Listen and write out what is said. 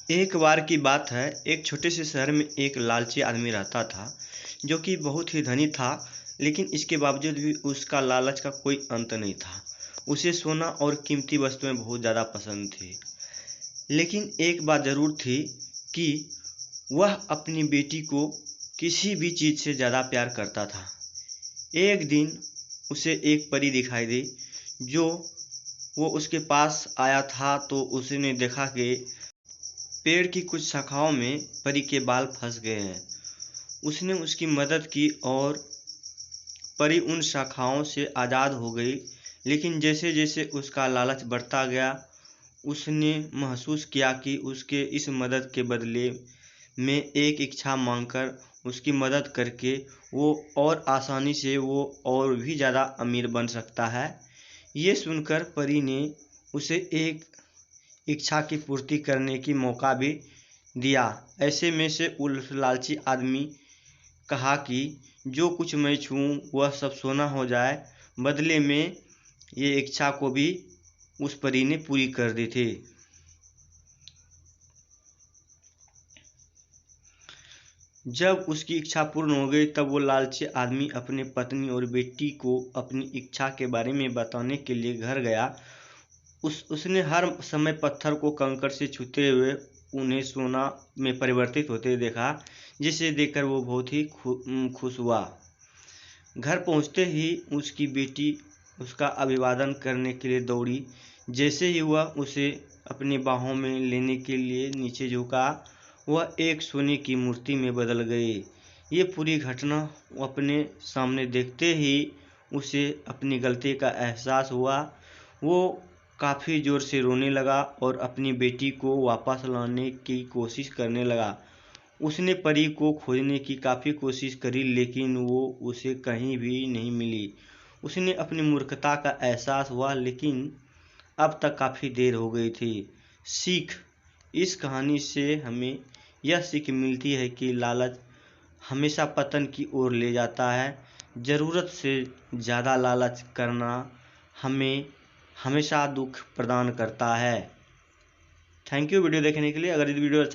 एक बार की बात है, एक छोटे से शहर में एक लालची आदमी रहता था, जो कि बहुत ही धनी था। लेकिन इसके बावजूद भी उसका लालच का कोई अंत नहीं था। उसे सोना और कीमती वस्तुएं बहुत ज़्यादा पसंद थी। लेकिन एक बात ज़रूर थी कि वह अपनी बेटी को किसी भी चीज़ से ज़्यादा प्यार करता था। एक दिन उसे एक परी दिखाई दी। जो वो उसके पास आया था तो उसने देखा कि पेड़ की कुछ शाखाओं में परी के बाल फंस गए हैं। उसने उसकी मदद की और परी उन शाखाओं से आज़ाद हो गई। लेकिन जैसे जैसे उसका लालच बढ़ता गया, उसने महसूस किया कि उसके इस मदद के बदले में एक इच्छा मांगकर उसकी मदद करके वो और आसानी से वो और भी ज़्यादा अमीर बन सकता है। ये सुनकर परी ने उसे एक इच्छा की पूर्ति करने की मौका भी दिया। ऐसे में से उस लालची आदमी कहा कि जो कुछ मैं छूऊं वह सब सोना हो जाए। बदले में ये इच्छा को भी उस परी ने पूरी कर दी थी। जब उसकी इच्छा पूर्ण हो गई तब वो लालची आदमी अपने पत्नी और बेटी को अपनी इच्छा के बारे में बताने के लिए घर गया। उसने हर समय पत्थर को कंकड़ से छूते हुए उन्हें सोना में परिवर्तित होते देखा, जिसे देखकर वो बहुत ही खुश हुआ। घर पहुंचते ही उसकी बेटी उसका अभिवादन करने के लिए दौड़ी। जैसे ही वह उसे अपनी बाहों में लेने के लिए नीचे झुका, वह एक सोने की मूर्ति में बदल गई। ये पूरी घटना अपने सामने देखते ही उसे अपनी गलती का एहसास हुआ। वो काफ़ी ज़ोर से रोने लगा और अपनी बेटी को वापस लाने की कोशिश करने लगा। उसने परी को खोजने की काफ़ी कोशिश करी, लेकिन वो उसे कहीं भी नहीं मिली। उसने अपनी मूर्खता का एहसास हुआ, लेकिन अब तक काफ़ी देर हो गई थी। सीख: इस कहानी से हमें यह सीख मिलती है कि लालच हमेशा पतन की ओर ले जाता है। ज़रूरत से ज़्यादा लालच करना हमें हमेशा दुख प्रदान करता है। थैंक यू वीडियो देखने के लिए। अगर ये वीडियो अच्छा